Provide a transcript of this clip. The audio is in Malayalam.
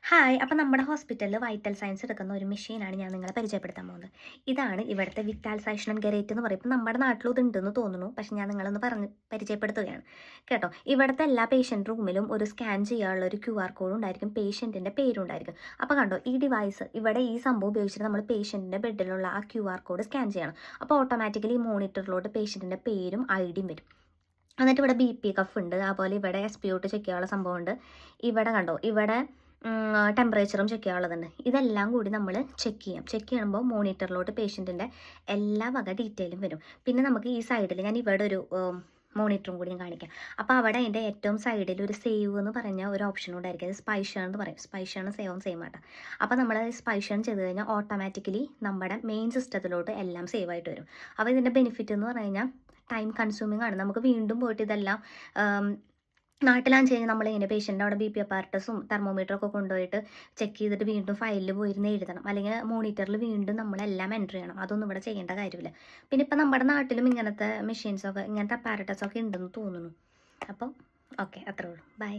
ഹായ്, അപ്പോൾ നമ്മുടെ ഹോസ്പിറ്റലിൽ വൈറ്റൽ സയൻസ് എടുക്കുന്ന ഒരു മെഷീനാണ് ഞാൻ നിങ്ങളെ പരിചയപ്പെടുത്താൻ പോകുന്നത്. ഇതാണ് ഇവിടുത്തെ വിറ്റാൽസേഷൻ ഗരേറ്റ് എന്ന് പറയും. ഇപ്പം നമ്മുടെ നാട്ടിലും ഇത് ഉണ്ടെന്ന് തോന്നുന്നു, പക്ഷേ ഞാൻ നിങ്ങളൊന്ന് പറഞ്ഞ് പരിചയപ്പെടുത്തുകയാണ് കേട്ടോ. ഇവിടുത്തെ എല്ലാ പേഷ്യൻ്റ് റൂമിലും ഒരു സ്കാൻ ചെയ്യാനുള്ള ഒരു QR കോഡ് ഉണ്ടായിരിക്കും, പേഷ്യൻറ്റിൻ്റെ പേരുണ്ടായിരിക്കും. അപ്പോൾ കണ്ടോ, ഈ ഡിവൈസ് ഇവിടെ ഈ സംഭവം ഉപയോഗിച്ചിട്ട് നമ്മൾ പേഷ്യൻറ്റിൻ്റെ ബെഡിലുള്ള ആ QR കോഡ് സ്കാൻ ചെയ്യണം. അപ്പോൾ ഓട്ടോമാറ്റിക്കലി ഈ മോണിറ്ററിലോട്ട് പേഷ്യൻറ്റിൻ്റെ പേരും ID വരും. എന്നിട്ട് ഇവിടെ BP കഫ് ഉണ്ട്, അതുപോലെ ഇവിടെ SpO2 ചെക്ക് ചെയ്യാനുള്ള സംഭവമുണ്ട്. ഇവിടെ കണ്ടോ, ഇവിടെ ടെമ്പറേച്ചറും ചെക്ക് ചെയ്യാനുള്ളതുണ്ട്. ഇതെല്ലാം കൂടി നമ്മൾ ചെക്ക് ചെയ്യുമ്പോൾ മോണിറ്ററിലോട്ട് പേഷ്യൻറ്റിൻ്റെ എല്ലാ വക ഡീറ്റെയിലും വരും. പിന്നെ നമുക്ക് ഈ സൈഡിൽ ഞാൻ ഇവിടെ ഒരു മോണിറ്ററും കൂടി ഞാൻ കാണിക്കാം. അപ്പോൾ അവിടെ അതിൻ്റെ ഏറ്റവും സൈഡിൽ ഒരു സേവ് എന്ന് പറഞ്ഞ ഒരു ഓപ്ഷൻ ഉണ്ടായിരിക്കും. അത് സ്പൈഷേൺ എന്ന് പറയും. സ്പൈഷേൺ സേവും സെയിം ആട്ടോ. അപ്പോൾ നമ്മൾ സ്പൈഷേൺ ചെയ്ത് കഴിഞ്ഞാൽ ഓട്ടോമാറ്റിക്കലി നമ്മുടെ മെയിൻ സിസ്റ്റത്തിലോട്ട് എല്ലാം സേവ് ആയിട്ട് വരും. അപ്പോൾ ഇതിൻ്റെ ബെനിഫിറ്റ് എന്ന് പറഞ്ഞു കഴിഞ്ഞാൽ ടൈം കൺസ്യൂമിംഗ് ആണ്. നമുക്ക് വീണ്ടും പോയിട്ട് ഇതെല്ലാം നാട്ടിലാണെന്ന് വെച്ച് കഴിഞ്ഞാൽ നമ്മളിങ്ങനെ പേഷ്യൻ്റെ അവിടെ BP അപ്പാരറ്റസും തെർമോമീറ്ററൊക്കെ കൊണ്ടുപോയിട്ട് ചെക്ക് ചെയ്തിട്ട് വീണ്ടും ഫയലിൽ പോയിരുന്ന് എഴുതണം, അല്ലെങ്കിൽ മോണിറ്ററിൽ വീണ്ടും നമ്മളെല്ലാം എൻ്റർ ചെയ്യണം. അതൊന്നും ഇവിടെ ചെയ്യേണ്ട കാര്യമില്ല. പിന്നെ ഇപ്പം നമ്മുടെ നാട്ടിലും ഇങ്ങനത്തെ മെഷീൻസൊക്കെ, ഇങ്ങനത്തെ അപ്പാരറ്റസൊക്കെ ഉണ്ടെന്ന് തോന്നുന്നു. അപ്പോൾ ഓക്കെ, അത്രേ ഉള്ളൂ. ബൈ.